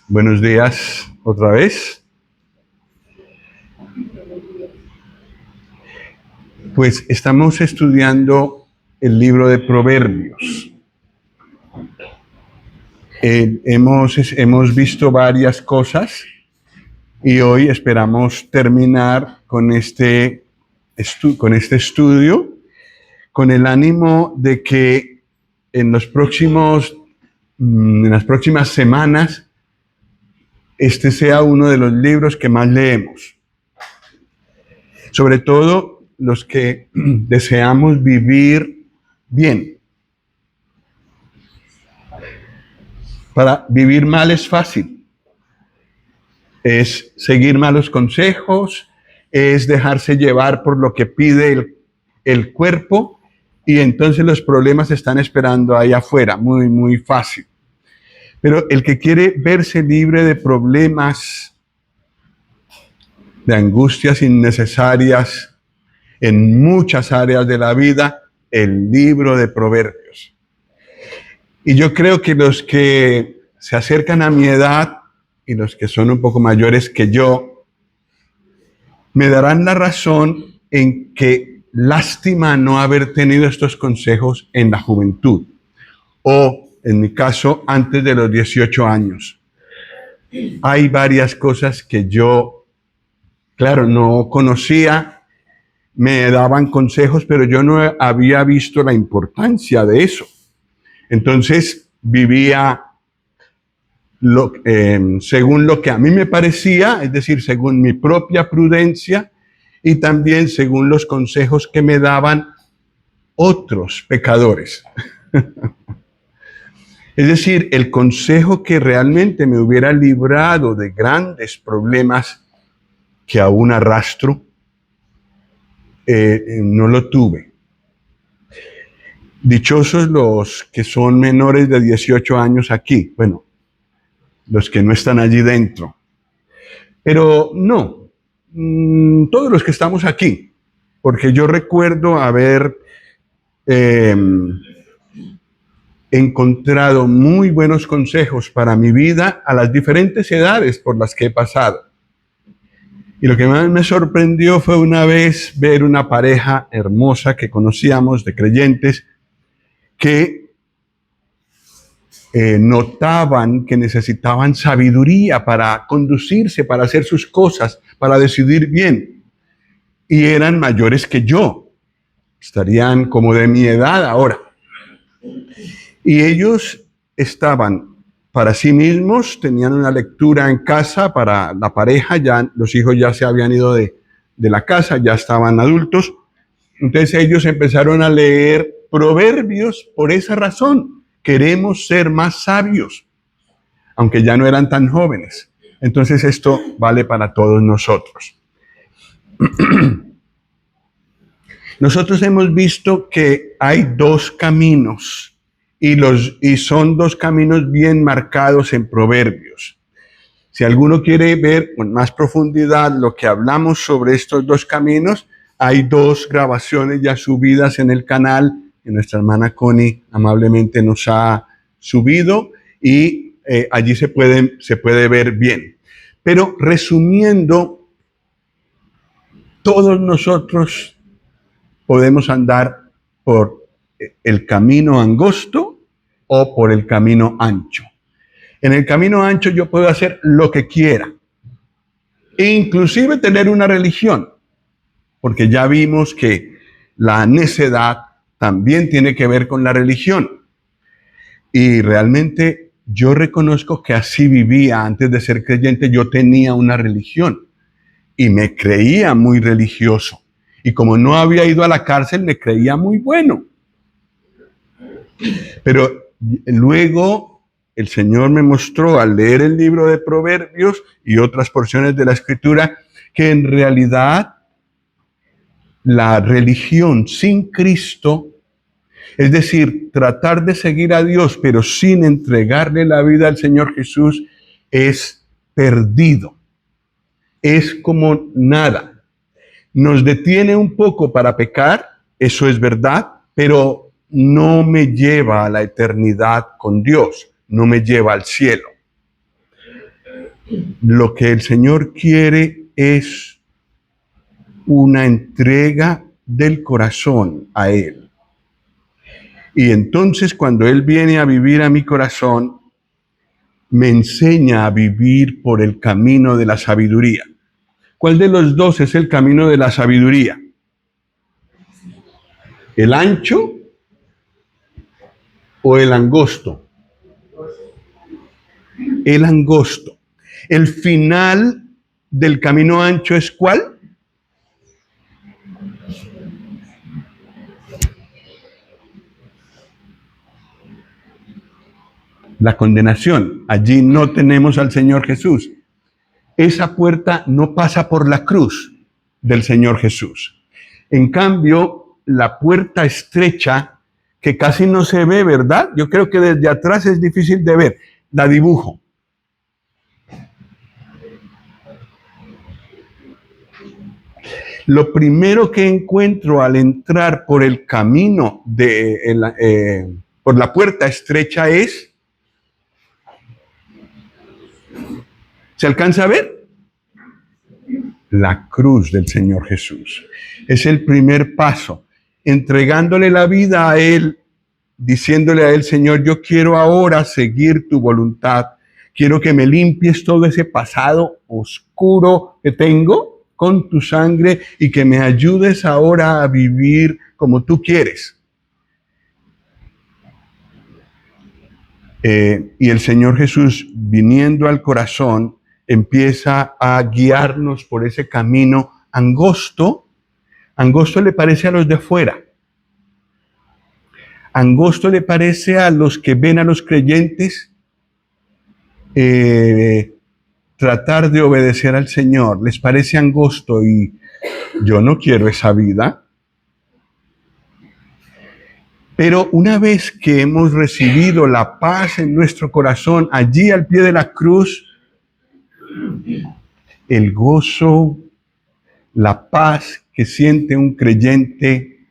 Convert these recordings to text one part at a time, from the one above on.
Buenos días otra vez. Pues estamos estudiando el libro de Proverbios. Hemos visto varias cosas y hoy esperamos terminar con este estudio con el ánimo de que en las próximas semanas este sea uno de los libros que más leemos. Sobre todo los que deseamos vivir bien. Para vivir mal es fácil. Es seguir malos consejos, es dejarse llevar por lo que pide el cuerpo y entonces los problemas están esperando ahí afuera, muy, muy fácil. Pero el que quiere verse libre de problemas, de angustias innecesarias en muchas áreas de la vida, el libro de Proverbios. Y yo creo que los que se acercan a mi edad y los que son un poco mayores que yo, me darán la razón en que lástima no haber tenido estos consejos en la juventud o, en mi caso, antes de los 18 años. Hay varias cosas que yo, claro, no conocía, me daban consejos, pero yo no había visto la importancia de eso. Entonces vivía según lo que a mí me parecía, es decir, según mi propia prudencia y también según los consejos que me daban otros pecadores. Es decir, el consejo que realmente me hubiera librado de grandes problemas que aún arrastro, no lo tuve. Dichosos los que son menores de 18 años aquí, bueno, los que no están allí dentro. Pero no, todos los que estamos aquí, porque yo recuerdo haber encontrado muy buenos consejos para mi vida a las diferentes edades por las que he pasado. Y lo que más me sorprendió fue una vez ver una pareja hermosa que conocíamos de creyentes que notaban que necesitaban sabiduría para conducirse, para hacer sus cosas, para decidir bien. Y eran mayores que yo. Estarían como de mi edad ahora. Y ellos estaban para sí mismos, tenían una lectura en casa para la pareja, ya los hijos ya se habían ido de la casa, ya estaban adultos. Entonces ellos empezaron a leer Proverbios por esa razón. Queremos ser más sabios, aunque ya no eran tan jóvenes. Entonces esto vale para todos nosotros. Nosotros hemos visto que hay dos caminos y son dos caminos bien marcados en Proverbios. Si alguno quiere ver con más profundidad lo que hablamos sobre estos dos caminos, hay dos grabaciones ya subidas en el canal que nuestra hermana Connie amablemente nos ha subido y allí se puede ver bien. Pero resumiendo, todos nosotros podemos andar por el camino angosto o por el camino ancho. En el camino ancho yo puedo hacer lo que quiera, e inclusive tener una religión, porque ya vimos que la necedad también tiene que ver con la religión. Y realmente yo reconozco que así vivía antes de ser creyente. Yo tenía una religión y me creía muy religioso. Y como no había ido a la cárcel, me creía muy bueno. Pero luego el Señor me mostró al leer el libro de Proverbios y otras porciones de la Escritura que en realidad la religión sin Cristo, es decir, tratar de seguir a Dios pero sin entregarle la vida al Señor Jesús, es perdido. Es como nada. Nos detiene un poco para pecar, eso es verdad, pero no me lleva a la eternidad con Dios, no me lleva al cielo. Lo que el Señor quiere es una entrega del corazón a Él. Y entonces cuando Él viene a vivir a mi corazón, me enseña a vivir por el camino de la sabiduría. ¿Cuál de los dos es el camino de la sabiduría? ¿El ancho o el angosto? El angosto. El final del camino ancho es ¿cuál? La condenación. Allí no tenemos al Señor Jesús. Esa puerta no pasa por la cruz del Señor Jesús. En cambio, la puerta estrecha, que casi no se ve, ¿verdad? Yo creo que desde atrás es difícil de ver. La dibujo. Lo primero que encuentro al entrar por el camino por la puerta estrecha es, ¿se alcanza a ver? La cruz del Señor Jesús. Es el primer paso, entregándole la vida a Él, diciéndole a Él, Señor, yo quiero ahora seguir tu voluntad. Quiero que me limpies todo ese pasado oscuro que tengo con tu sangre y que me ayudes ahora a vivir como tú quieres. Y el Señor Jesús, viniendo al corazón, empieza a guiarnos por ese camino angosto. Angosto le parece a los de afuera. Angosto le parece a los que ven a los creyentes tratar de obedecer al Señor. Les parece angosto y yo no quiero esa vida. Pero una vez que hemos recibido la paz en nuestro corazón, allí al pie de la cruz, el gozo, la paz que siente un creyente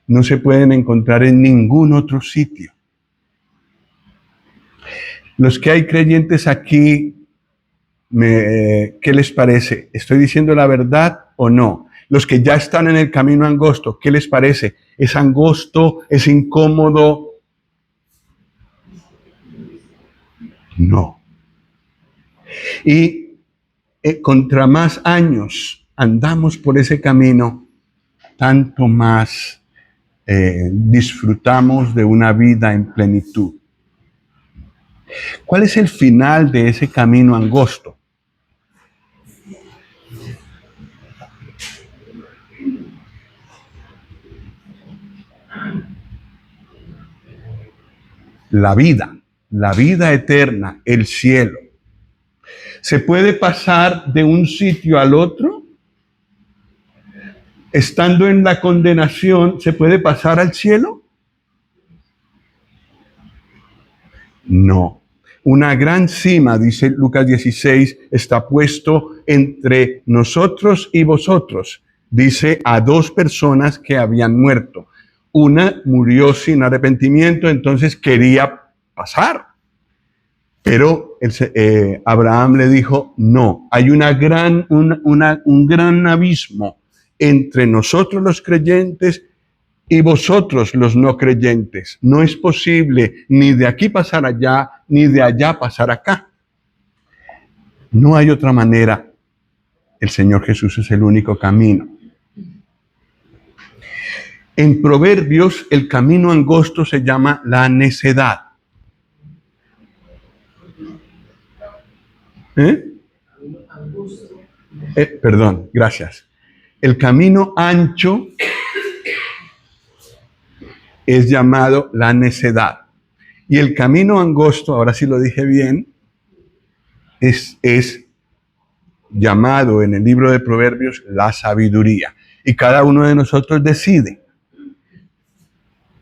no se pueden encontrar en ningún otro sitio. Los que hay creyentes aquí, ¿qué les parece? ¿Estoy diciendo la verdad o no? Los que ya están en el camino angosto, ¿qué les parece? ¿Es angosto? ¿Es incómodo? No. Y contra más años andamos por ese camino, tanto más disfrutamos de una vida en plenitud. ¿Cuál es el final de ese camino angosto? La vida eterna, el cielo. ¿Se puede pasar de un sitio al otro? Estando en la condenación, ¿se puede pasar al cielo? No. Una gran cima, dice Lucas 16, está puesto entre nosotros y vosotros. Dice a dos personas que habían muerto. Una murió sin arrepentimiento, entonces quería pasar. Pero Abraham le dijo, no, hay un gran abismo entre nosotros los creyentes y vosotros los no creyentes. No es posible ni de aquí pasar allá, ni de allá pasar acá. No hay otra manera. El Señor Jesús es el único camino. En Proverbios, el camino angosto se llama la necedad. Perdón, gracias. El camino ancho es llamado la necedad. Y el camino angosto, ahora sí lo dije bien, es llamado en el libro de Proverbios la sabiduría. Y cada uno de nosotros decide.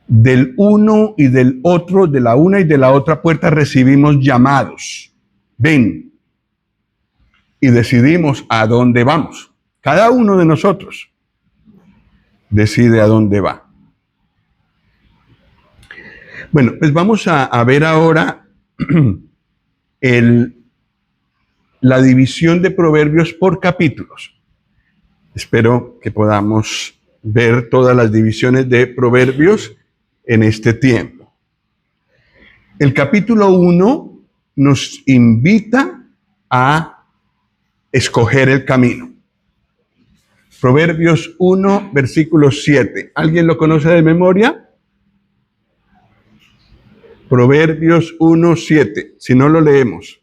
Del uno y del otro, de la una y de la otra puerta recibimos llamados. Ven. Y decidimos a dónde vamos. Cada uno de nosotros decide a dónde va. Bueno, pues vamos a ver ahora la división de Proverbios por capítulos. Espero que podamos ver todas las divisiones de Proverbios en este tiempo. El capítulo 1 nos invita a escoger el camino. Proverbios 1, versículo 7. ¿Alguien lo conoce de memoria? Proverbios 1, 7. Si no, lo leemos.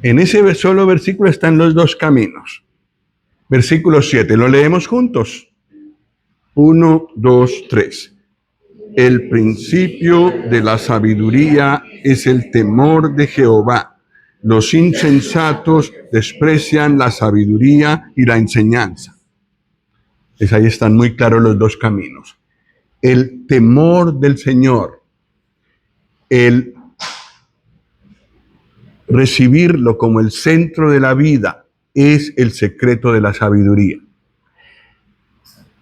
En ese solo versículo están los dos caminos. Versículo 7. ¿Lo leemos juntos? 1, 2, 3. El principio de la sabiduría es el temor de Jehová. Los insensatos desprecian la sabiduría y la enseñanza. Pues ahí están muy claros los dos caminos. El temor del Señor, el recibirlo como el centro de la vida, es el secreto de la sabiduría.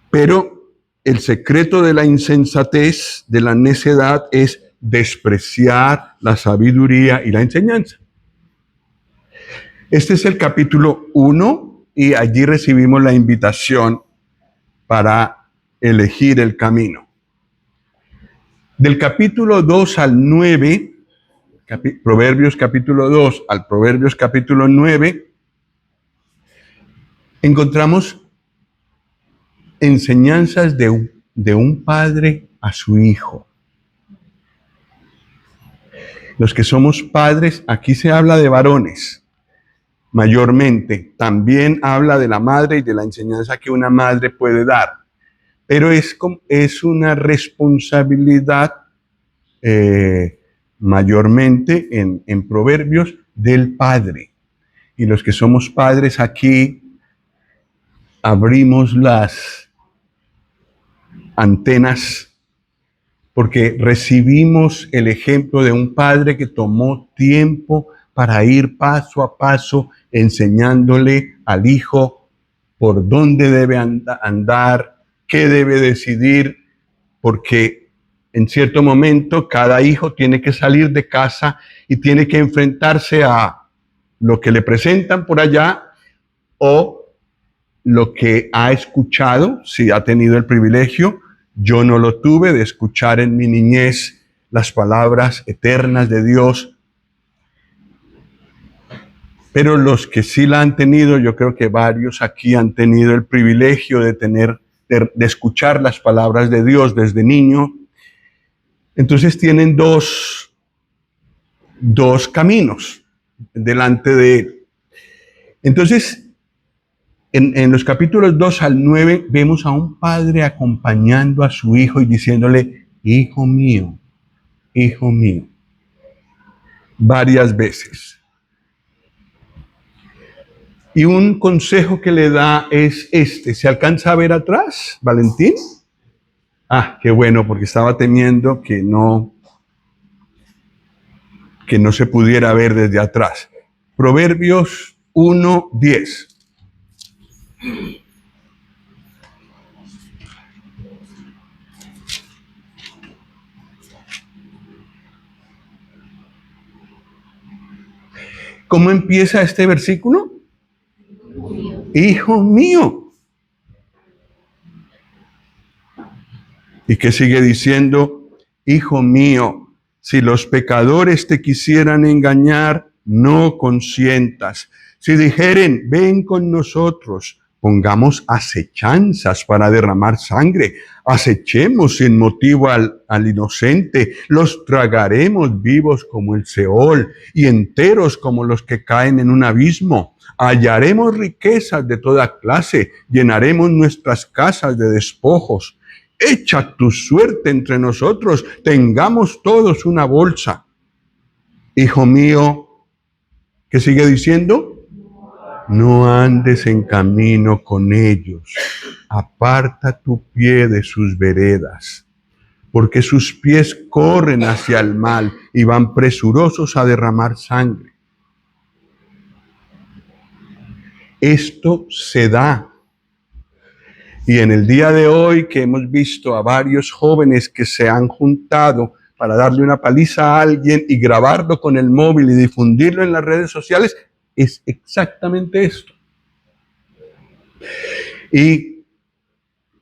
Pero el secreto de la insensatez, de la necedad, es despreciar la sabiduría y la enseñanza. Este es el capítulo 1 y allí recibimos la invitación para elegir el camino. Del capítulo 2 al 9, Proverbios capítulo 2 al Proverbios capítulo 9, encontramos enseñanzas de un padre a su hijo. Los que somos padres, aquí se habla de varones, mayormente. También habla de la madre y de la enseñanza que una madre puede dar. Pero es una responsabilidad mayormente en Proverbios del padre. Y los que somos padres aquí abrimos las antenas porque recibimos el ejemplo de un padre que tomó tiempo para ir paso a paso enseñándole al hijo por dónde debe andar, qué debe decidir, porque en cierto momento cada hijo tiene que salir de casa y tiene que enfrentarse a lo que le presentan por allá o lo que ha escuchado, si ha tenido el privilegio. Yo no lo tuve, de escuchar en mi niñez las palabras eternas de Dios. Pero los que sí la han tenido, yo creo que varios aquí han tenido el privilegio de escuchar las palabras de Dios desde niño. Entonces tienen dos caminos delante de él. Entonces, en los capítulos 2 al 9 vemos a un padre acompañando a su hijo y diciéndole, hijo mío, varias veces. Y un consejo que le da es este. ¿Se alcanza a ver atrás, Valentín? Ah, qué bueno, porque estaba temiendo que no se pudiera ver desde atrás. Proverbios 1:10. ¿Cómo empieza este versículo? Hijo mío. ¿Y qué sigue diciendo? Hijo mío, si los pecadores te quisieran engañar, no consientas. Si dijeren, ven con nosotros, pongamos acechanzas para derramar sangre, acechemos sin motivo al inocente, los tragaremos vivos como el Seol y enteros como los que caen en un abismo. Hallaremos riquezas de toda clase, llenaremos nuestras casas de despojos. Echa tu suerte entre nosotros, tengamos todos una bolsa. Hijo mío, ¿qué sigue diciendo? No andes en camino con ellos, aparta tu pie de sus veredas, porque sus pies corren hacia el mal y van presurosos a derramar sangre. Esto se da Y en el día de hoy que hemos visto a varios jóvenes que se han juntado para darle una paliza a alguien y grabarlo con el móvil y difundirlo en las redes sociales, es exactamente esto. Y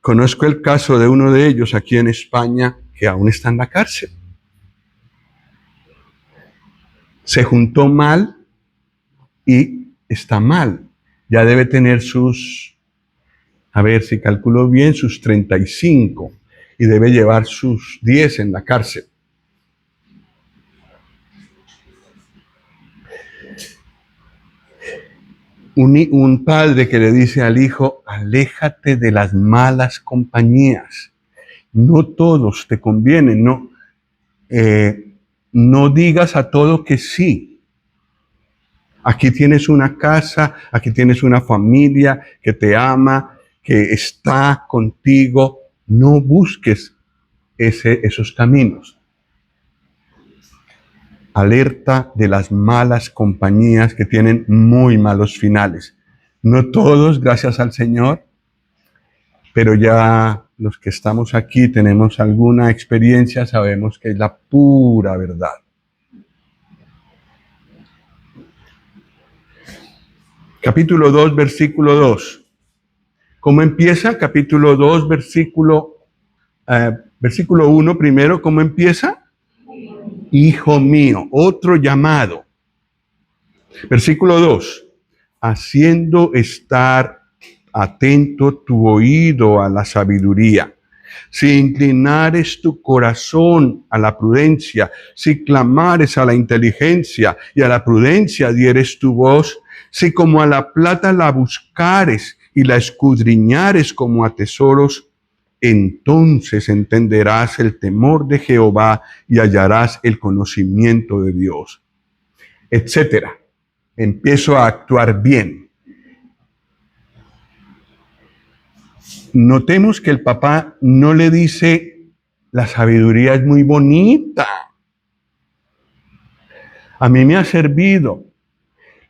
conozco el caso de uno de ellos aquí en España que aún está en la cárcel. Se juntó mal y está mal. Ya debe tener sus, a ver si calculo bien, sus 35 y debe llevar sus 10 en la cárcel. Un padre que le dice al hijo, aléjate de las malas compañías. No todos te convienen, no digas a todo que sí. Aquí tienes una casa, aquí tienes una familia que te ama, que está contigo. No busques esos caminos. Alerta de las malas compañías que tienen muy malos finales. No todos, gracias al Señor, pero ya los que estamos aquí tenemos alguna experiencia, sabemos que es la pura verdad. Capítulo 2, versículo 2. ¿Cómo empieza? Capítulo 2, versículo 1 primero. ¿Cómo empieza? Hijo mío, otro llamado. Versículo 2. Haciendo estar atento tu oído a la sabiduría. Si inclinares tu corazón a la prudencia, si clamares a la inteligencia y a la prudencia dieres tu voz, si como a la plata la buscares y la escudriñares como a tesoros, entonces entenderás el temor de Jehová y hallarás el conocimiento de Dios, etcétera. Empiezo a actuar bien. Notemos que el papá no le dice, la sabiduría es muy bonita. A mí me ha servido.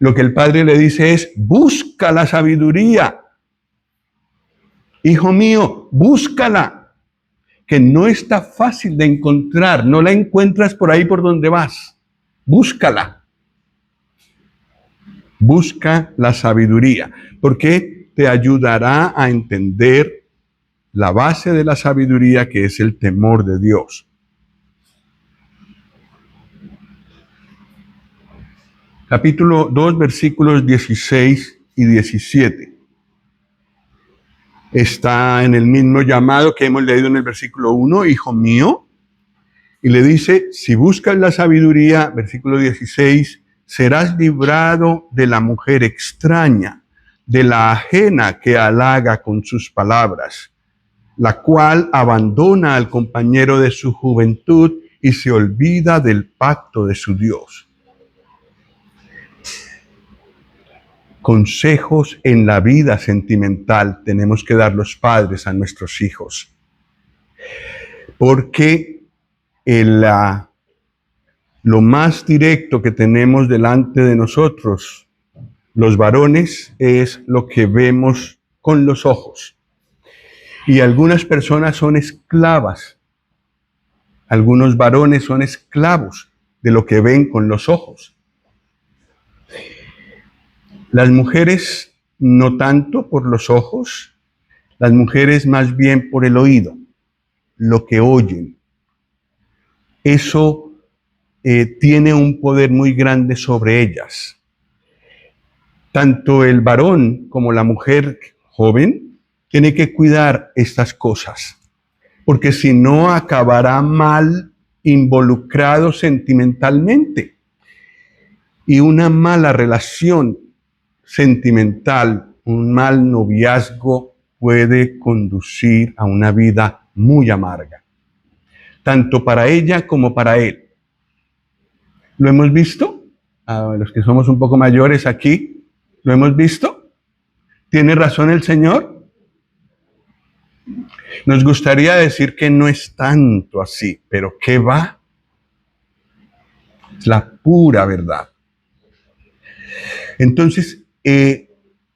Lo que el padre le dice es, busca la sabiduría. Hijo mío, búscala, que no está fácil de encontrar, no la encuentras por ahí por donde vas. Búscala. Busca la sabiduría, porque te ayudará a entender la base de la sabiduría, que es el temor de Dios. Capítulo 2, versículos 16 y 17. Está en el mismo llamado que hemos leído en el versículo 1, hijo mío, y le dice, si buscas la sabiduría, versículo 16, serás librado de la mujer extraña, de la ajena que halaga con sus palabras, la cual abandona al compañero de su juventud y se olvida del pacto de su Dios. Consejos en la vida sentimental tenemos que dar los padres a nuestros hijos. Porque lo más directo que tenemos delante de nosotros, los varones, es lo que vemos con los ojos. Y algunas personas son esclavas. Algunos varones son esclavos de lo que ven con los ojos. Las mujeres no tanto por los ojos, las mujeres más bien por el oído, lo que oyen. Eso tiene un poder muy grande sobre ellas. Tanto el varón como la mujer joven tiene que cuidar estas cosas, porque si no acabará mal involucrado sentimentalmente. Y una mala relación sentimental, un mal noviazgo puede conducir a una vida muy amarga, tanto para ella como para él. ¿Lo hemos visto? A los que somos un poco mayores aquí, ¿lo hemos visto? ¿Tiene razón el Señor? Nos gustaría decir que no es tanto así, pero ¿qué va? Es la pura verdad. Entonces,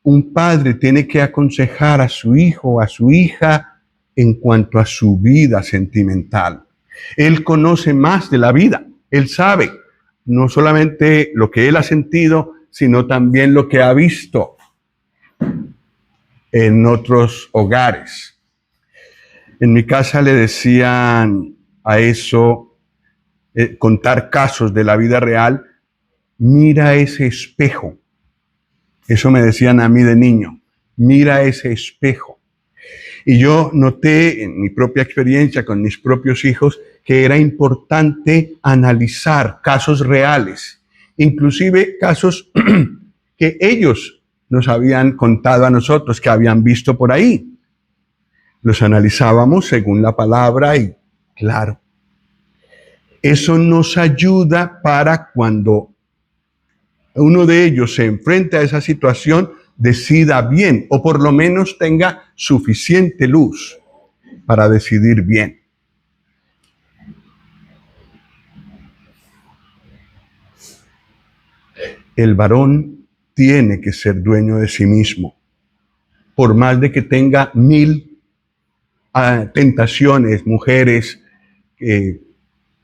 un padre tiene que aconsejar a su hijo o a su hija en cuanto a su vida sentimental. Él conoce más de la vida. Él sabe no solamente lo que él ha sentido, sino también lo que ha visto en otros hogares. En mi casa le decían a eso, contar casos de la vida real, mira ese espejo. Eso me decían a mí de niño, mira ese espejo. Y yo noté en mi propia experiencia con mis propios hijos que era importante analizar casos reales, inclusive casos que ellos nos habían contado a nosotros, que habían visto por ahí. Los analizábamos según la palabra y, claro, eso nos ayuda para cuando uno de ellos se enfrenta a esa situación, decida bien, o por lo menos tenga suficiente luz para decidir bien. El varón tiene que ser dueño de sí mismo, por más de que tenga 1000 tentaciones, mujeres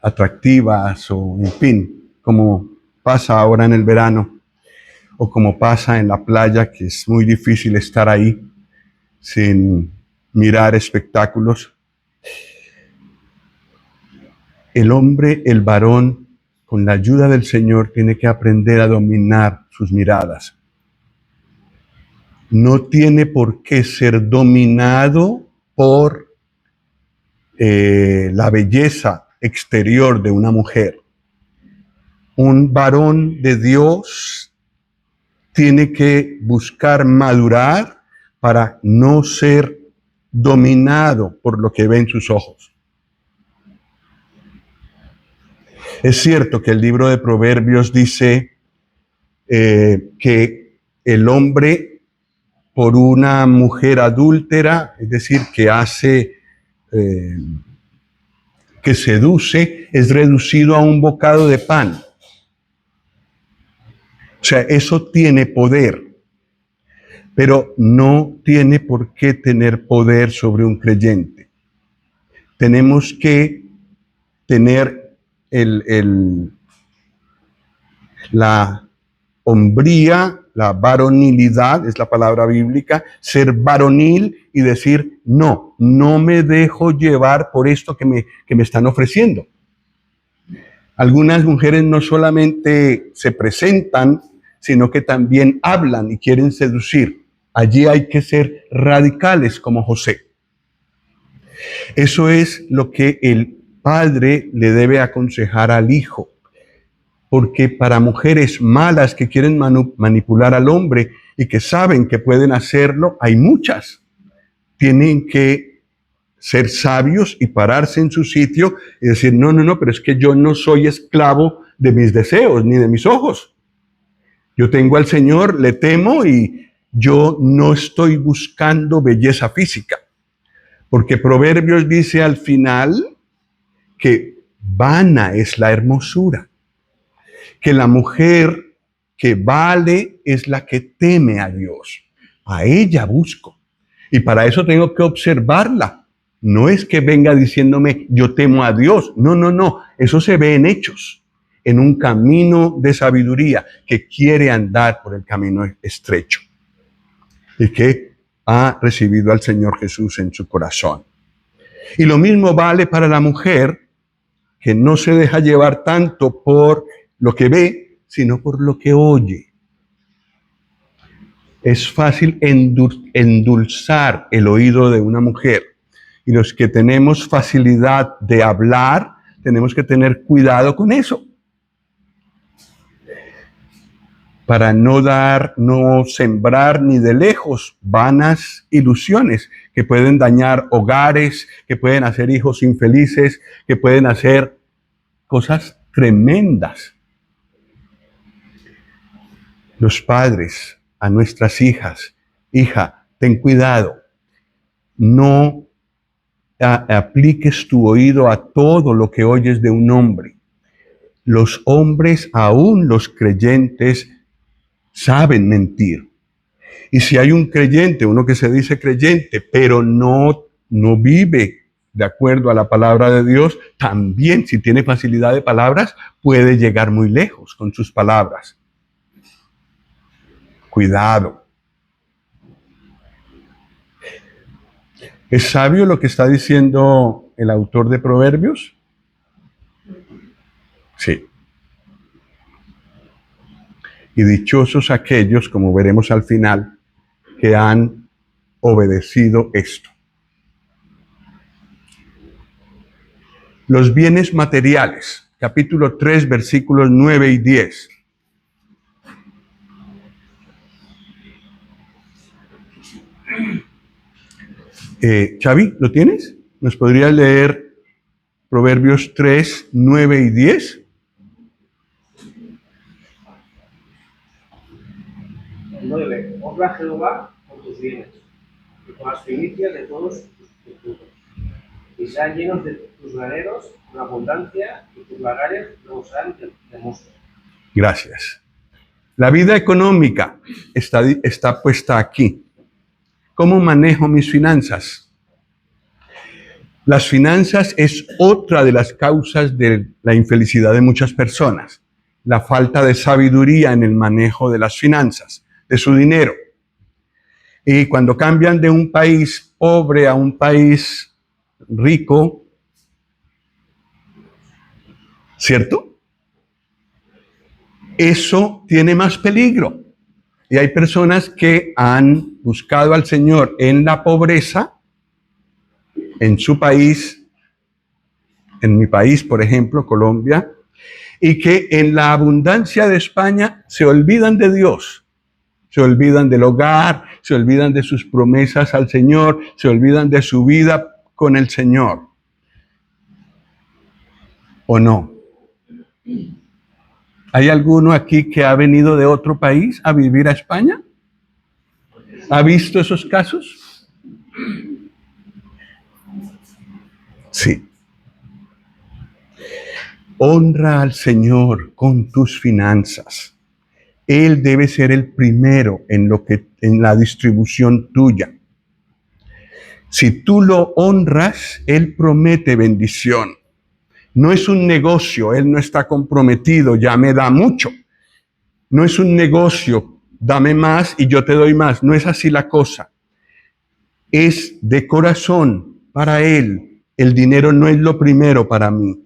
atractivas o en fin, como pasa ahora en el verano o como pasa en la playa, que es muy difícil estar ahí sin mirar espectáculos. El hombre, el varón, con la ayuda del Señor, tiene que aprender a dominar sus miradas. No tiene por qué ser dominado por la belleza exterior de una mujer. Un varón de Dios tiene que buscar madurar para no ser dominado por lo que ven sus ojos. Es cierto que el libro de Proverbios dice que el hombre por una mujer adúltera, es decir, que hace, que seduce, es reducido a un bocado de pan. O sea, eso tiene poder, pero no tiene por qué tener poder sobre un creyente. Tenemos que tener la hombría, la varonilidad, es la palabra bíblica, ser varonil y decir, no me dejo llevar por esto que me están ofreciendo. Algunas mujeres no solamente se presentan, sino que también hablan y quieren seducir. Allí hay que ser radicales como José. Eso es lo que el padre le debe aconsejar al hijo. Porque para mujeres malas que quieren manipular al hombre y que saben que pueden hacerlo, hay muchas. Tienen que ser sabios y pararse en su sitio y decir, no, pero es que yo no soy esclavo de mis deseos ni de mis ojos. Yo tengo al Señor, le temo y yo no estoy buscando belleza física. Porque Proverbios dice al final que vana es la hermosura. Que la mujer que vale es la que teme a Dios. A ella busco. Y para eso tengo que observarla. No es que venga diciéndome, yo temo a Dios. No. Eso se ve en hechos. En un camino de sabiduría que quiere andar por el camino estrecho. Y que ha recibido al Señor Jesús en su corazón. Y lo mismo vale para la mujer que no se deja llevar tanto por lo que ve, sino por lo que oye. Es fácil endulzar el oído de una mujer. Y los que tenemos facilidad de hablar, tenemos que tener cuidado con eso. Para no sembrar ni de lejos vanas ilusiones que pueden dañar hogares, que pueden hacer hijos infelices, que pueden hacer cosas tremendas. Los padres a nuestras hijas, hija, ten cuidado, no apliques tu oído a todo lo que oyes de un hombre. Los hombres, aún los creyentes, saben mentir. Y si hay un creyente, uno que se dice creyente, pero no vive de acuerdo a la palabra de Dios, también si tiene facilidad de palabras, puede llegar muy lejos con sus palabras. Cuidado. ¿Es sabio lo que está diciendo el autor de Proverbios? Sí. Y dichosos aquellos, como veremos al final, que han obedecido esto. Los bienes materiales, capítulo 3, versículos 9 y 10. Xavi, ¿lo tienes? ¿Nos podrías leer Proverbios 3, 9 y 10? 9. Honra a Jehová con tus bienes y con las primicias de todos tus frutos. Y sean llenos de tus graneros con abundancia y tus lagares no serán de mosto. Gracias. La vida económica está puesta aquí. ¿Cómo manejo mis finanzas? Las finanzas es otra de las causas de la infelicidad de muchas personas. La falta de sabiduría en el manejo de las finanzas, de su dinero. Y cuando cambian de un país pobre a un país rico, ¿cierto? Eso tiene más peligro. Y hay personas que han buscado al Señor en la pobreza, en su país, en mi país, por ejemplo, Colombia, y que en la abundancia de España se olvidan de Dios, se olvidan del hogar, se olvidan de sus promesas al Señor, se olvidan de su vida con el Señor. ¿O no? ¿Hay alguno aquí que ha venido de otro país a vivir a España? ¿Ha visto esos casos? Sí. Honra al Señor con tus finanzas. Él debe ser el primero en la distribución tuya. Si tú lo honras, Él promete bendición. No es un negocio, Él no está comprometido, ya me da mucho. No es un negocio, dame más y yo te doy más. No es así la cosa. Es de corazón para Él. El dinero no es lo primero para mí,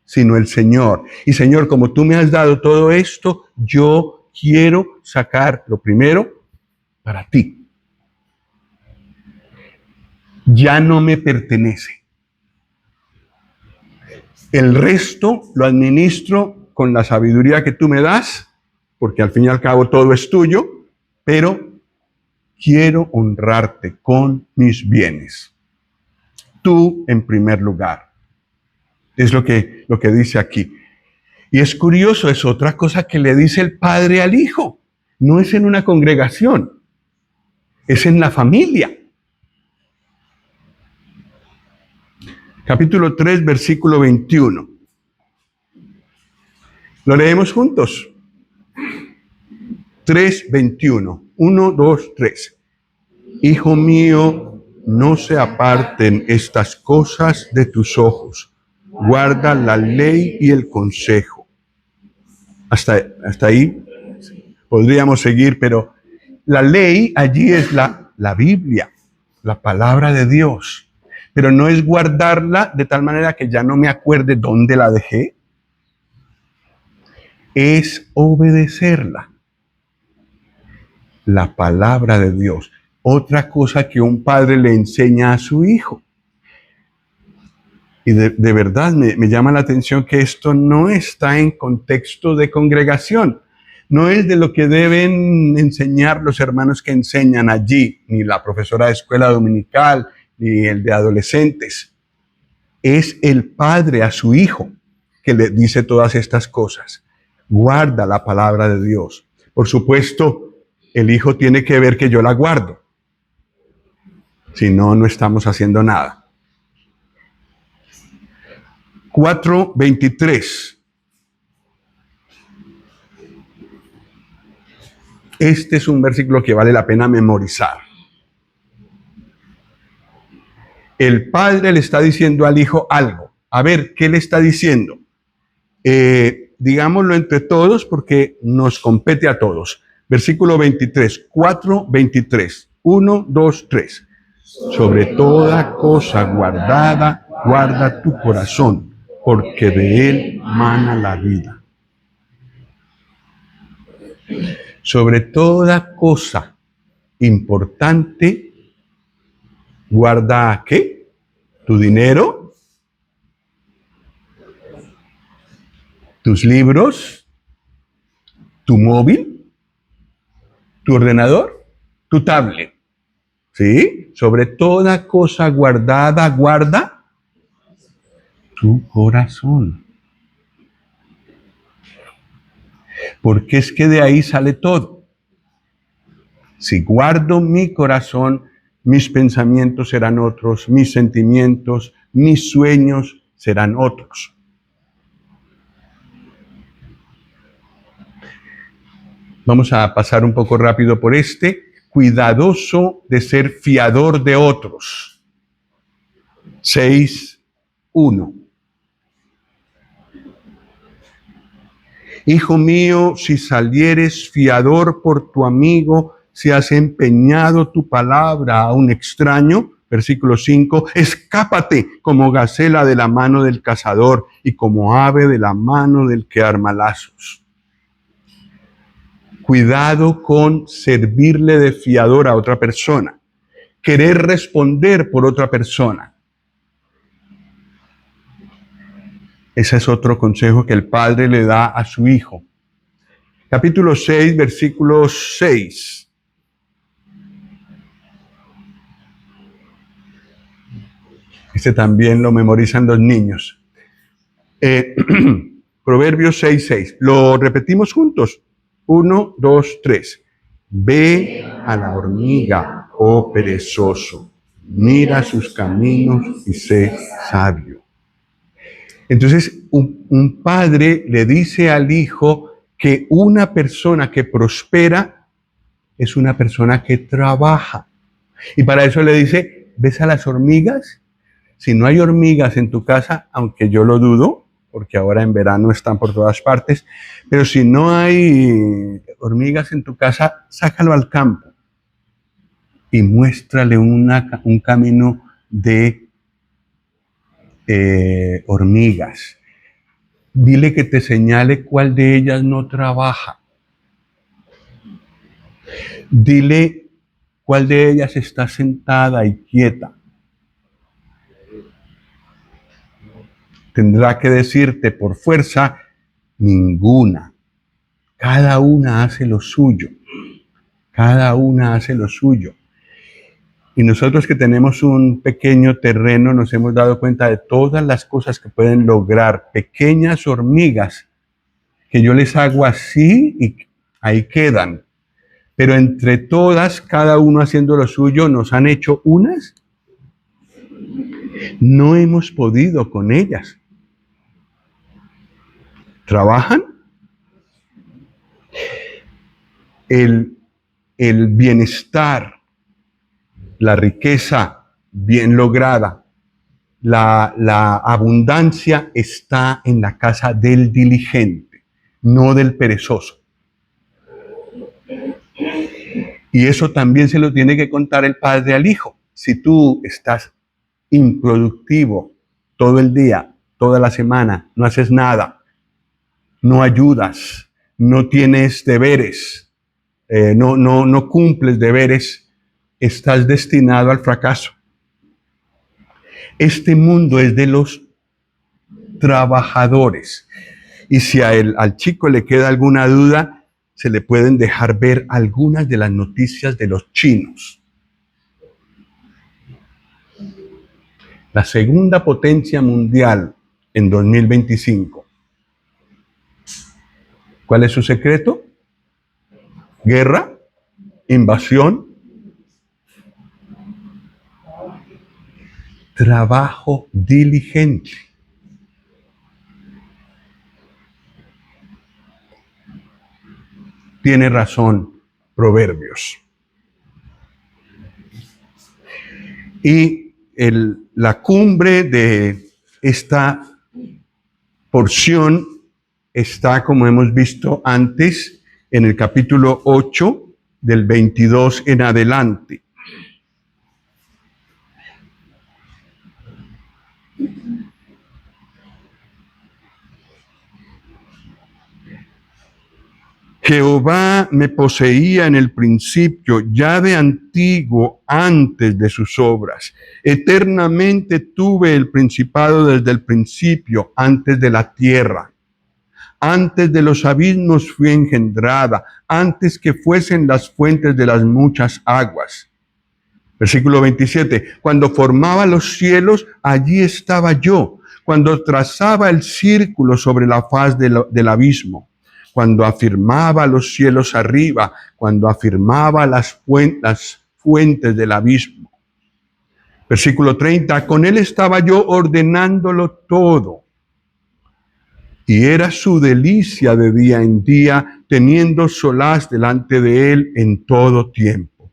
sino el Señor. Y Señor, como tú me has dado todo esto, yo quiero sacar lo primero para ti. Ya no me pertenece. El resto lo administro con la sabiduría que tú me das, porque al fin y al cabo todo es tuyo, pero quiero honrarte con mis bienes. Tú en primer lugar. Es lo que dice aquí. Y es curioso, es otra cosa que le dice el padre al hijo. No es en una congregación, es en la familia. Capítulo 3, versículo 21. ¿Lo leemos juntos? 3, 21. 1, 2, 3. Hijo mío, no se aparten estas cosas de tus ojos. Guarda la ley y el consejo. Hasta ahí podríamos seguir, pero la ley allí es la Biblia, la palabra de Dios. Pero no es guardarla de tal manera que ya no me acuerde dónde la dejé. Es obedecerla. La palabra de Dios. Otra cosa que un padre le enseña a su hijo. Y de verdad me llama la atención que esto no está en contexto de congregación. No es de lo que deben enseñar los hermanos que enseñan allí, ni la profesora de escuela dominical, ni el de adolescentes. Es el padre a su hijo que le dice todas estas cosas. Guarda la palabra de Dios. Por supuesto, el hijo tiene que ver que yo la guardo. Si no, no estamos haciendo nada. 4:23. Este es un versículo que vale la pena memorizar. El padre le está diciendo al hijo algo. A ver, ¿qué le está diciendo? Digámoslo entre todos porque nos compete a todos. Versículo 23, 4, 23. 1, 2, 3. Sobre toda cosa guardada, guarda tu corazón, porque de él mana la vida. Sobre toda cosa importante, guarda ¿qué? Tu dinero, tus libros, tu móvil, tu ordenador, tu tablet. ¿Sí? Sobre toda cosa guardada, guarda tu corazón. Porque es que de ahí sale todo. Si guardo mi corazón, mis pensamientos serán otros, mis sentimientos, mis sueños serán otros. Vamos a pasar un poco rápido por este. Cuidadoso de ser fiador de otros. 6:1. Hijo mío, si salieres fiador por tu amigo, si has empeñado tu palabra a un extraño, versículo 5, escápate como gacela de la mano del cazador y como ave de la mano del que arma lazos. Cuidado con servirle de fiador a otra persona, querer responder por otra persona. Ese es otro consejo que el padre le da a su hijo. Capítulo 6, versículo 6. Este también lo memorizan los niños. Proverbios 6:6. Lo repetimos juntos. 1, 2, 3. Ve a la hormiga, oh perezoso. Mira sus caminos y sé sabio. Entonces, un padre le dice al hijo que una persona que prospera es una persona que trabaja. Y para eso le dice, ¿ves a las hormigas? Si no hay hormigas en tu casa, aunque yo lo dudo, porque ahora en verano están por todas partes, pero si no hay hormigas en tu casa, sácalo al campo y muéstrale un camino de hormigas. Dile que te señale cuál de ellas no trabaja. Dile cuál de ellas está sentada y quieta. Tendrá que decirte por fuerza, ninguna. Cada una hace lo suyo. Cada una hace lo suyo. Y nosotros que tenemos un pequeño terreno nos hemos dado cuenta de todas las cosas que pueden lograr pequeñas hormigas que yo les hago así y ahí quedan. Pero entre todas, cada uno haciendo lo suyo, nos han hecho unas. No hemos podido con ellas. ¿Trabajan? El bienestar, la riqueza bien lograda, la abundancia está en la casa del diligente, no del perezoso. Y eso también se lo tiene que contar el padre al hijo. Si tú estás improductivo todo el día, toda la semana, no haces nada, no ayudas, no tienes deberes, no cumples deberes, estás destinado al fracaso. Este mundo es de los trabajadores. Y si al chico le queda alguna duda, se le pueden dejar ver algunas de las noticias de los chinos. La segunda potencia mundial en 2025. ¿Cuál es su secreto? Guerra, invasión, trabajo diligente. Tiene razón Proverbios. Y la cumbre de esta porción está, como hemos visto antes, en el capítulo 8, del 22 en adelante. Jehová me poseía en el principio, ya de antiguo, antes de sus obras. Eternamente tuve el principado desde el principio, antes de la tierra. Antes de los abismos fui engendrada, antes que fuesen las fuentes de las muchas aguas. Versículo 27. Cuando formaba los cielos, allí estaba yo. Cuando trazaba el círculo sobre la faz del abismo. Cuando afirmaba los cielos arriba. Cuando afirmaba las fuentes del abismo. Versículo 30. Con él estaba yo ordenándolo todo. Y era su delicia de día en día, teniendo solaz delante de él en todo tiempo.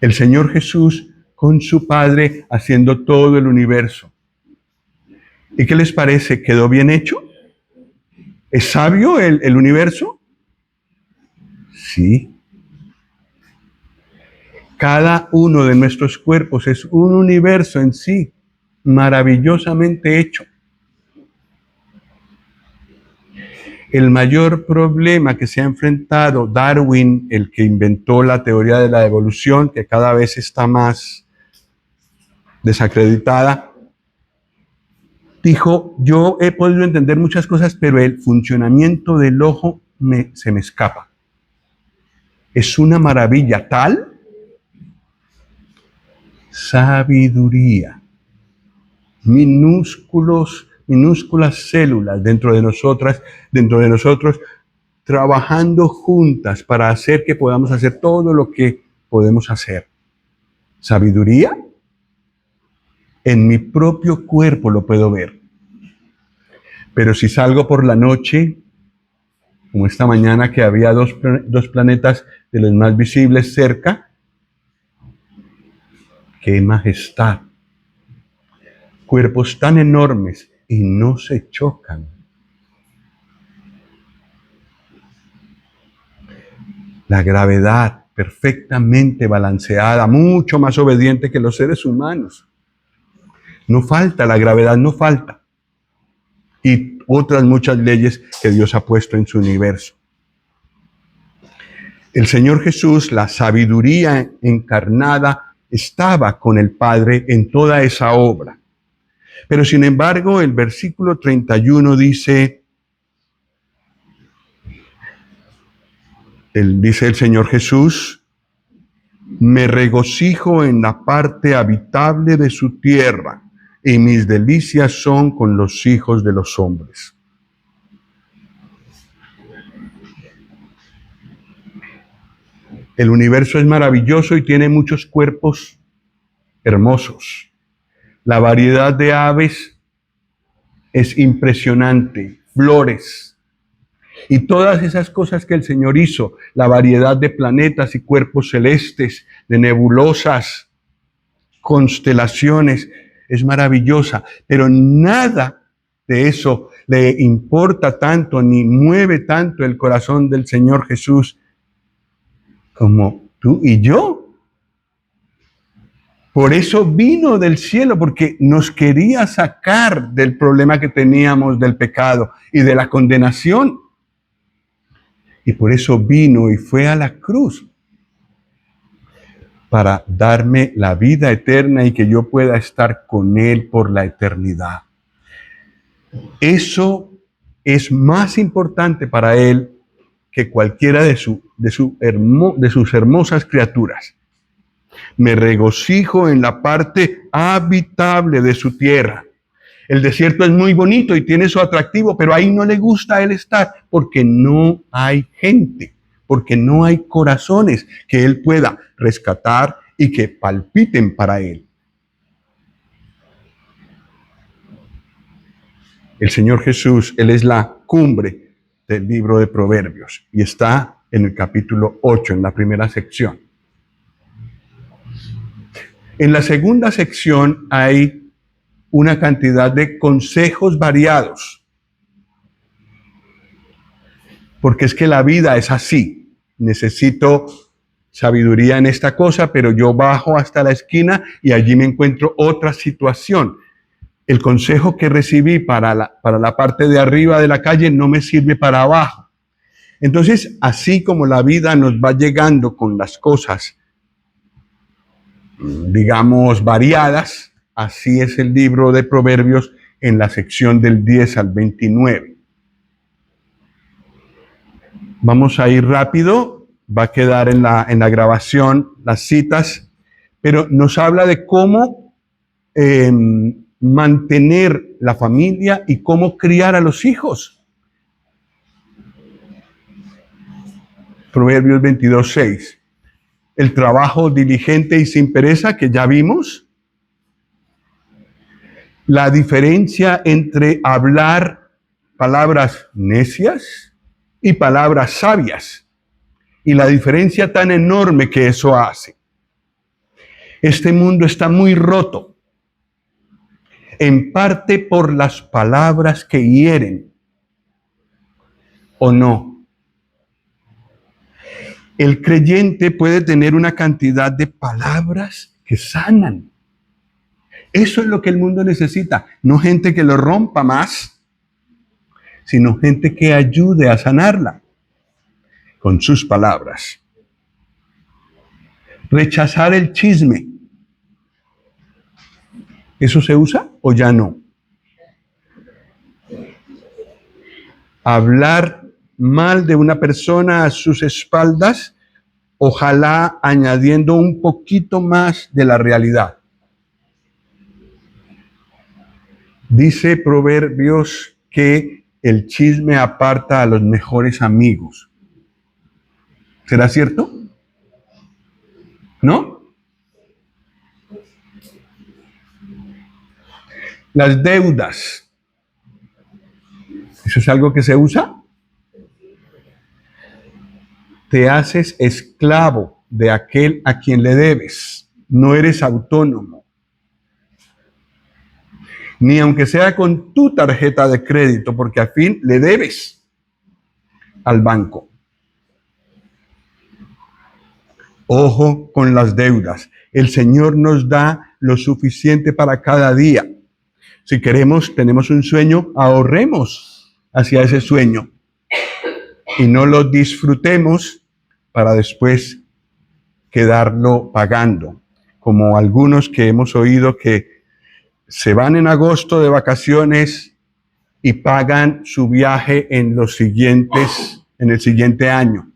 El Señor Jesús con su Padre haciendo todo el universo. ¿Y qué les parece? ¿Quedó bien hecho? ¿Es sabio el universo? Sí. Cada uno de nuestros cuerpos es un universo en sí, maravillosamente hecho. El mayor problema que se ha enfrentado Darwin, el que inventó la teoría de la evolución, que cada vez está más desacreditada, dijo, yo he podido entender muchas cosas, pero el funcionamiento del ojo se me escapa. Es una maravilla tal sabiduría. Minúsculas células dentro de nosotros, trabajando juntas para hacer que podamos hacer todo lo que podemos hacer. ¿Sabiduría? En mi propio cuerpo lo puedo ver. Pero si salgo por la noche, como esta mañana que había dos planetas de los más visibles cerca, ¡qué majestad! Cuerpos tan enormes y no se chocan. La gravedad perfectamente balanceada, mucho más obediente que los seres humanos. No falta, la gravedad no falta. Y otras muchas leyes que Dios ha puesto en su universo. El Señor Jesús, la sabiduría encarnada, estaba con el Padre en toda esa obra. Pero sin embargo, el versículo 31 dice el Señor Jesús, me regocijo en la parte habitable de su tierra, y mis delicias son con los hijos de los hombres. El universo es maravilloso y tiene muchos cuerpos hermosos. La variedad de aves es impresionante, flores. Y todas esas cosas que el Señor hizo, la variedad de planetas y cuerpos celestes, de nebulosas, constelaciones, es maravillosa. Pero nada de eso le importa tanto ni mueve tanto el corazón del Señor Jesús como tú y yo. Por eso vino del cielo, porque nos quería sacar del problema que teníamos del pecado y de la condenación. Y por eso vino y fue a la cruz, para darme la vida eterna y que yo pueda estar con Él por la eternidad. Eso es más importante para Él que cualquiera de sus hermosas criaturas. Me regocijo en la parte habitable de su tierra. El desierto es muy bonito y tiene su atractivo, pero ahí no le gusta a él estar porque no hay gente, porque no hay corazones que él pueda rescatar y que palpiten para él. El Señor Jesús, Él es la cumbre del libro de Proverbios y está en el capítulo 8, en la primera sección. En la segunda sección hay una cantidad de consejos variados, porque es que la vida es así. Necesito sabiduría en esta cosa, pero yo bajo hasta la esquina y allí me encuentro otra situación. El consejo que recibí para la parte de arriba de la calle no me sirve para abajo. Entonces, así como la vida nos va llegando con las cosas, digamos, variadas, así es el libro de Proverbios en la sección del 10 al 29. Vamos a ir rápido, va a quedar en la grabación las citas, pero nos habla de cómo mantener la familia y cómo criar a los hijos. Proverbios 22:6. El trabajo diligente y sin pereza, que ya vimos. La diferencia entre hablar palabras necias y palabras sabias. Y la diferencia tan enorme que eso hace. Este mundo está muy roto. En parte por las palabras que hieren. ¿O no? El creyente puede tener una cantidad de palabras que sanan. Eso es lo que el mundo necesita. No gente que lo rompa más, sino gente que ayude a sanarla con sus palabras. Rechazar el chisme. ¿Eso se usa o ya no? Hablar mal de una persona a sus espaldas, ojalá añadiendo un poquito más de la realidad. Dice Proverbios que el chisme aparta a los mejores amigos. ¿Será cierto? ¿No? Las deudas. ¿Eso es algo que se usa? Te haces esclavo de aquel a quien le debes. No eres autónomo. Ni aunque sea con tu tarjeta de crédito, porque al fin le debes al banco. Ojo con las deudas. El Señor nos da lo suficiente para cada día. Si queremos, tenemos un sueño, ahorremos hacia ese sueño y no lo disfrutemos para después quedarlo pagando, como algunos que hemos oído que se van en agosto de vacaciones y pagan su viaje en el siguiente año.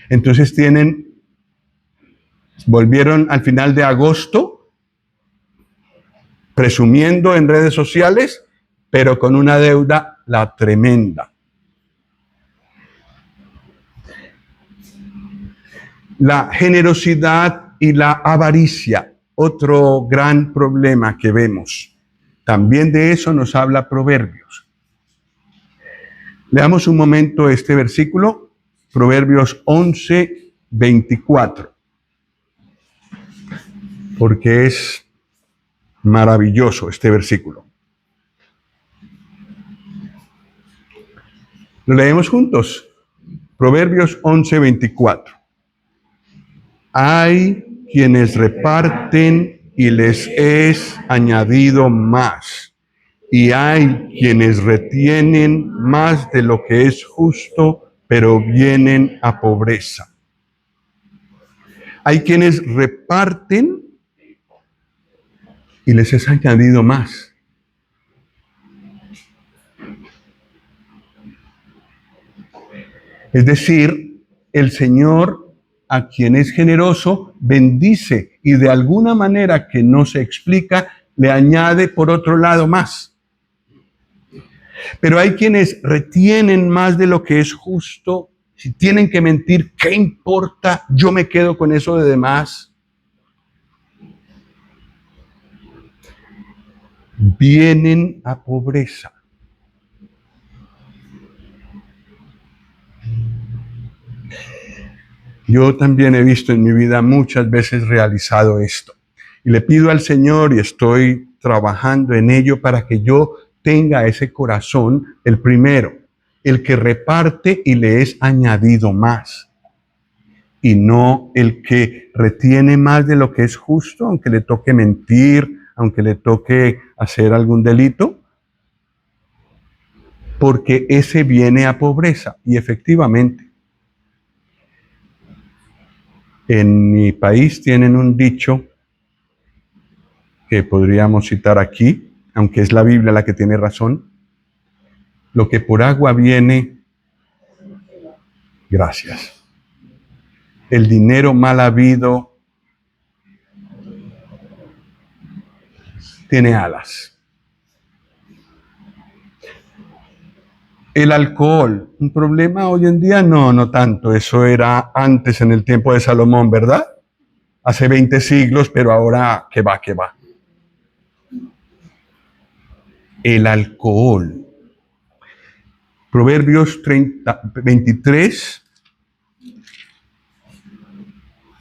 Entonces volvieron al final de agosto presumiendo en redes sociales, pero con una deuda la tremenda. La generosidad y la avaricia, otro gran problema que vemos. También de eso nos habla Proverbios. Leamos un momento este versículo, Proverbios 11:24, porque es maravilloso este versículo. Lo leemos juntos. Proverbios 11:24. Hay quienes reparten y les es añadido más, y hay quienes retienen más de lo que es justo, pero vienen a pobreza. Hay quienes reparten y les es añadido más. Es decir, el Señor, a quien es generoso, bendice y de alguna manera que no se explica, le añade por otro lado más. Pero hay quienes retienen más de lo que es justo. Si tienen que mentir, ¿qué importa? Yo me quedo con eso de demás. Vienen a pobreza. Yo también he visto en mi vida muchas veces realizado esto. Y le pido al Señor y estoy trabajando en ello para que yo tenga ese corazón, el primero, el que reparte y le es añadido más. Y no el que retiene más de lo que es justo, aunque le toque mentir, aunque le toque hacer algún delito, porque ese viene a pobreza. Y efectivamente, en mi país tienen un dicho que podríamos citar aquí, aunque es la Biblia la que tiene razón. Lo que por agua viene, gracias. El dinero mal habido tiene alas. El alcohol, un problema hoy en día, no tanto. Eso era antes en el tiempo de Salomón, ¿verdad? Hace 20 siglos, pero ahora, ¿qué va? El alcohol. Proverbios 23,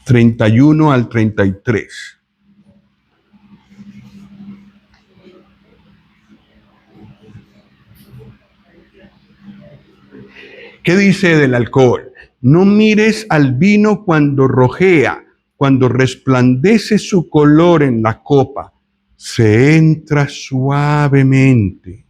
31 al 33. ¿Qué dice del alcohol? No mires al vino cuando rojea, cuando resplandece su color en la copa. Se entra suavemente,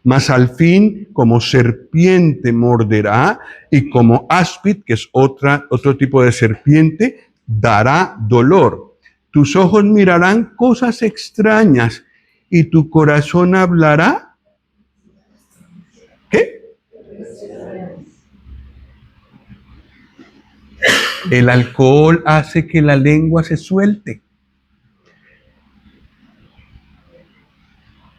mas al fin como serpiente morderá y como áspid, que es otro tipo de serpiente, dará dolor. Tus ojos mirarán cosas extrañas y tu corazón hablará. ¿Qué? El alcohol hace que la lengua se suelte.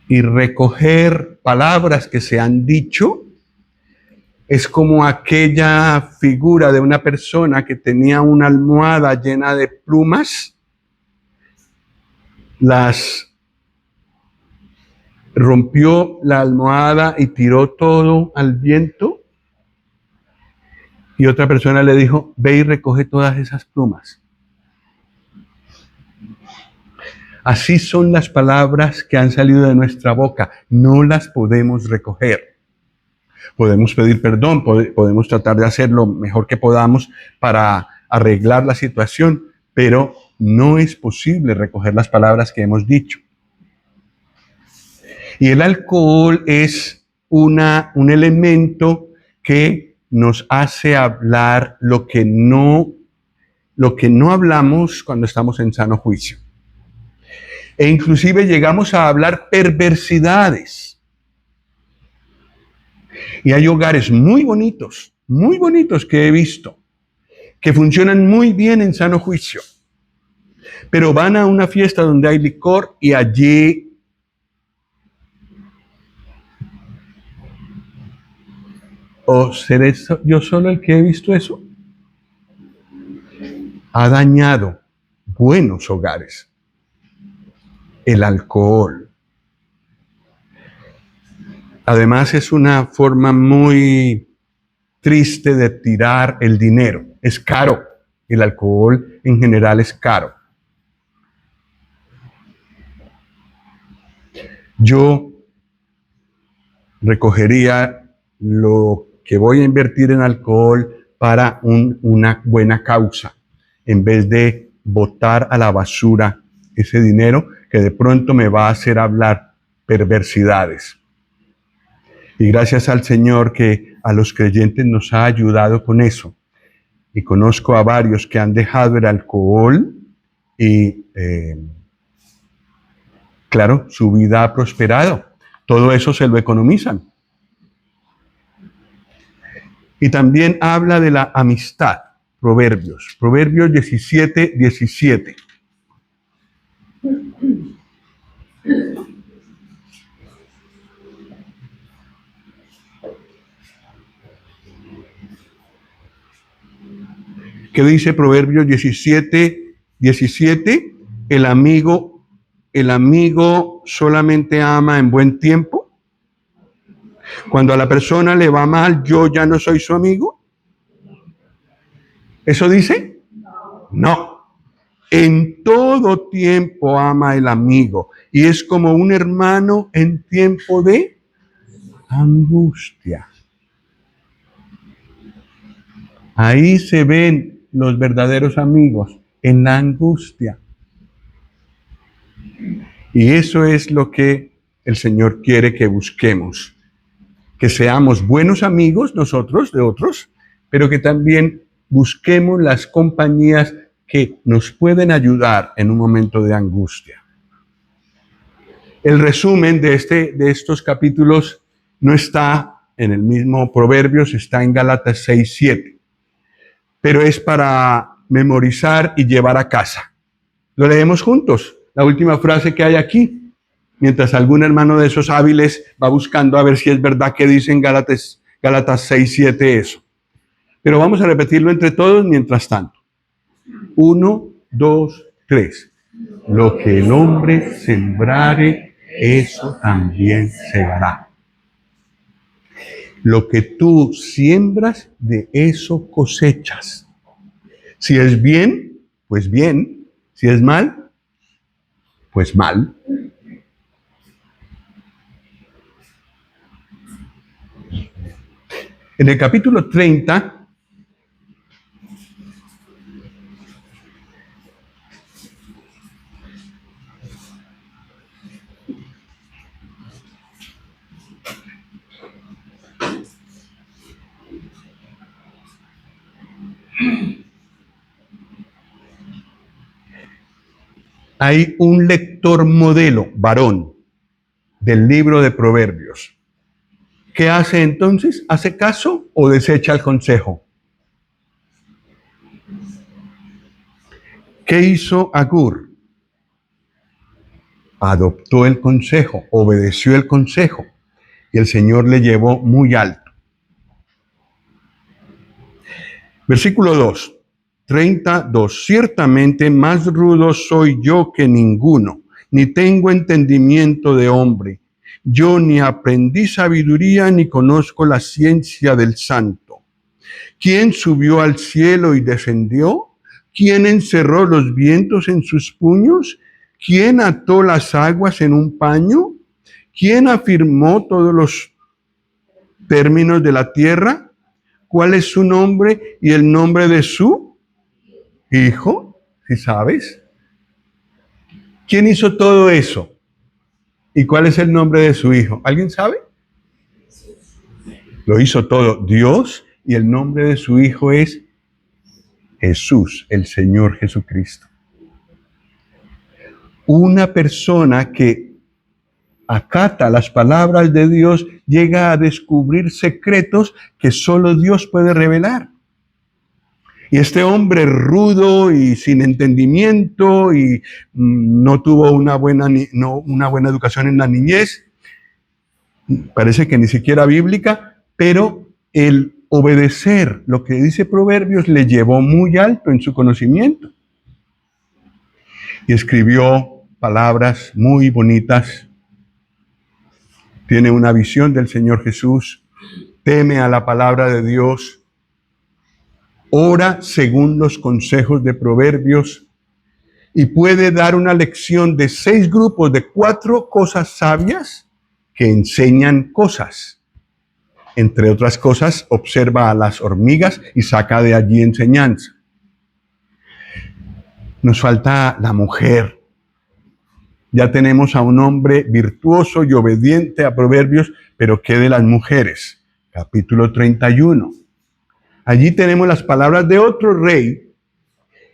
Y recoger palabras que se han dicho es como aquella figura de una persona que tenía una almohada llena de plumas, las rompió la almohada y tiró todo al viento. Y otra persona le dijo, ve y recoge todas esas plumas. Así son las palabras que han salido de nuestra boca. No las podemos recoger. Podemos pedir perdón, podemos tratar de hacer lo mejor que podamos para arreglar la situación, pero no es posible recoger las palabras que hemos dicho. Y el alcohol es un elemento que nos hace hablar lo que no hablamos cuando estamos en sano juicio. E inclusive llegamos a hablar perversidades. Y hay hogares muy bonitos que he visto, que funcionan muy bien en sano juicio. Pero van a una fiesta donde hay licor y allí ¿o seré yo solo el que he visto eso? Ha dañado buenos hogares. El alcohol. Además es una forma muy triste de tirar el dinero. Es caro. El alcohol en general es caro. Yo recogería lo que voy a invertir en alcohol para una buena causa, en vez de botar a la basura ese dinero que de pronto me va a hacer hablar perversidades. Y gracias al Señor que a los creyentes nos ha ayudado con eso. Y conozco a varios que han dejado el alcohol y, claro, su vida ha prosperado. Todo eso se lo economizan. Y también habla de la amistad. Proverbios 17, 17. ¿Qué dice Proverbios 17, 17? El amigo solamente ama en buen tiempo. Cuando a la persona le va mal, yo ya no soy su amigo. ¿Eso dice? No. En todo tiempo ama el amigo y es como un hermano en tiempo de angustia. Ahí se ven los verdaderos amigos, en la angustia. Y eso es lo que el Señor quiere que busquemos. Que seamos buenos amigos nosotros de otros, pero que también busquemos las compañías que nos pueden ayudar en un momento de angustia. El resumen de estos capítulos no está en el mismo Proverbios, está en Gálatas 6:7, pero es para memorizar y llevar a casa. Lo leemos juntos, la última frase que hay aquí, mientras algún hermano de esos hábiles va buscando a ver si es verdad que dice en Gálatas 6:7 eso. Pero vamos a repetirlo entre todos mientras tanto. 1, 2, 3. Lo que el hombre sembrare, eso también segará. Lo que tú siembras, de eso cosechas. Si es bien, pues bien. Si es mal, pues mal. En el capítulo 30, hay un lector modelo, varón, del libro de Proverbios. ¿Qué hace entonces? ¿Hace caso o desecha el consejo? ¿Qué hizo Agur? Adoptó el consejo, obedeció el consejo, y el Señor le llevó muy alto. Versículo 2, 32. Ciertamente más rudo soy yo que ninguno, ni tengo entendimiento de hombre. Yo ni aprendí sabiduría, ni conozco la ciencia del santo. ¿Quién subió al cielo y descendió? ¿Quién encerró los vientos en sus puños? ¿Quién ató las aguas en un paño? ¿Quién afirmó todos los términos de la tierra? ¿Cuál es su nombre y el nombre de su hijo? ¿Sí sabes? ¿Quién hizo todo eso? ¿Y cuál es el nombre de su hijo? ¿Alguien sabe? Lo hizo todo Dios, y el nombre de su hijo es Jesús, el Señor Jesucristo. Una persona que acata las palabras de Dios llega a descubrir secretos que solo Dios puede revelar. Y este hombre rudo y sin entendimiento y no tuvo una buena educación en la niñez, parece que ni siquiera bíblica, pero el obedecer lo que dice Proverbios le llevó muy alto en su conocimiento. Y escribió palabras muy bonitas. Tiene una visión del Señor Jesús, teme a la palabra de Dios, ora según los consejos de Proverbios y puede dar una lección de 6 grupos de 4 cosas sabias que enseñan cosas. Entre otras cosas, observa a las hormigas y saca de allí enseñanza. Nos falta la mujer. Ya tenemos a un hombre virtuoso y obediente a Proverbios, pero ¿qué de las mujeres? Capítulo 31. Allí tenemos las palabras de otro rey,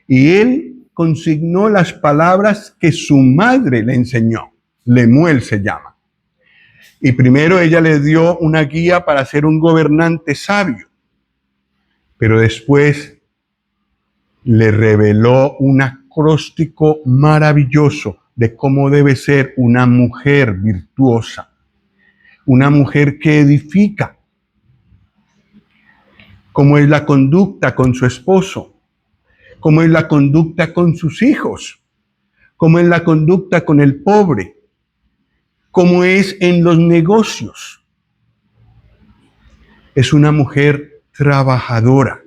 y él consignó las palabras que su madre le enseñó. Lemuel se llama. Y primero ella le dio una guía para ser un gobernante sabio, pero después le reveló un acróstico maravilloso de cómo debe ser una mujer virtuosa, una mujer que edifica, cómo es la conducta con su esposo, cómo es la conducta con sus hijos, cómo es la conducta con el pobre, cómo es en los negocios. Es una mujer trabajadora.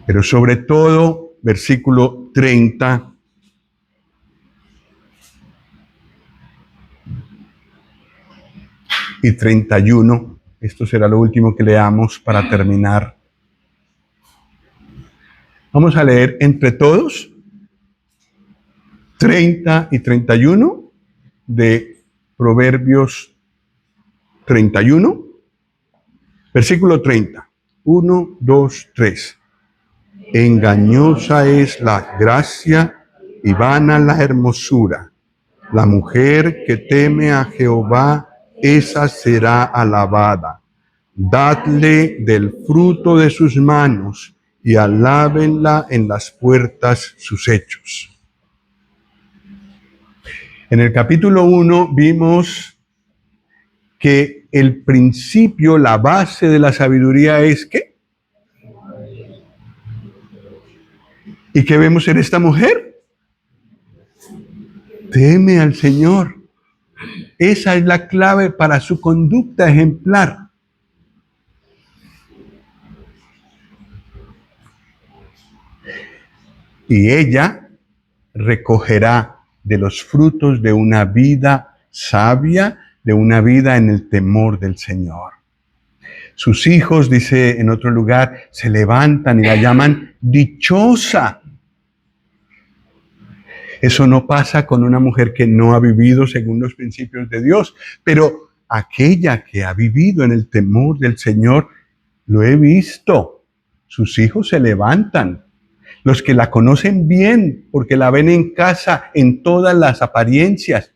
Pero sobre todo, versículo 30 y 31. Esto será lo último que leamos para terminar. Vamos a leer entre todos 30 y 31 de Proverbios 31, versículo 30. 1, 2, 3. Engañosa es la gracia y vana la hermosura. La mujer que teme a Jehová, esa será alabada. Dadle del fruto de sus manos y alábenla en las puertas sus hechos. En el capítulo 1 vimos que el principio, la base de la sabiduría es ¿qué? ¿Y qué vemos en esta mujer? Teme al Señor. Esa es la clave para su conducta ejemplar. Y ella recogerá de los frutos de una vida sabia, de una vida en el temor del Señor. Sus hijos, dice en otro lugar, se levantan y la llaman dichosa. Eso no pasa con una mujer que no ha vivido según los principios de Dios, pero aquella que ha vivido en el temor del Señor, lo he visto. Sus hijos se levantan. Los que la conocen bien, porque la ven en casa, en todas las apariencias,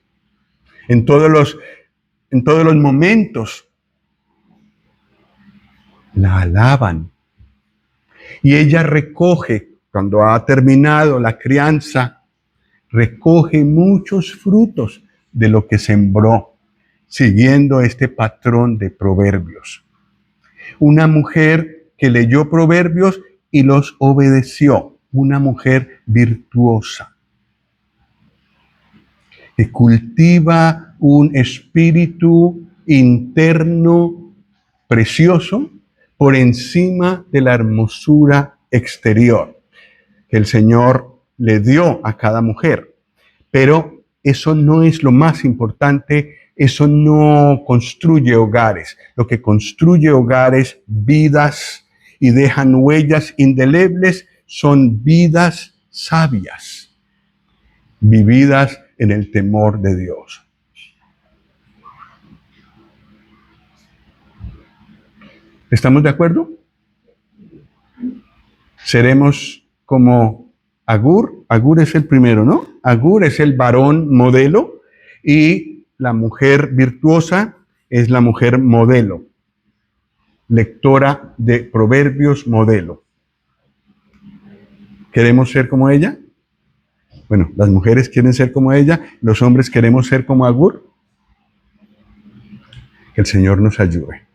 en todos los momentos, la alaban. Y ella recoge, cuando ha terminado la crianza, recoge muchos frutos de lo que sembró, siguiendo este patrón de proverbios. Una mujer que leyó proverbios y los obedeció. Una mujer virtuosa, que cultiva un espíritu interno precioso por encima de la hermosura exterior que el Señor le dio a cada mujer. Pero eso no es lo más importante, eso no construye hogares. Lo que construye hogares, vidas y dejan huellas indelebles, son vidas sabias, vividas en el temor de Dios. ¿Estamos de acuerdo? Seremos como Agur. Agur es el primero, ¿no? Agur es el varón modelo y la mujer virtuosa es la mujer modelo, lectora de proverbios modelo. ¿Queremos ser como ella? Bueno, las mujeres quieren ser como ella, los hombres queremos ser como Agur. Que el Señor nos ayude.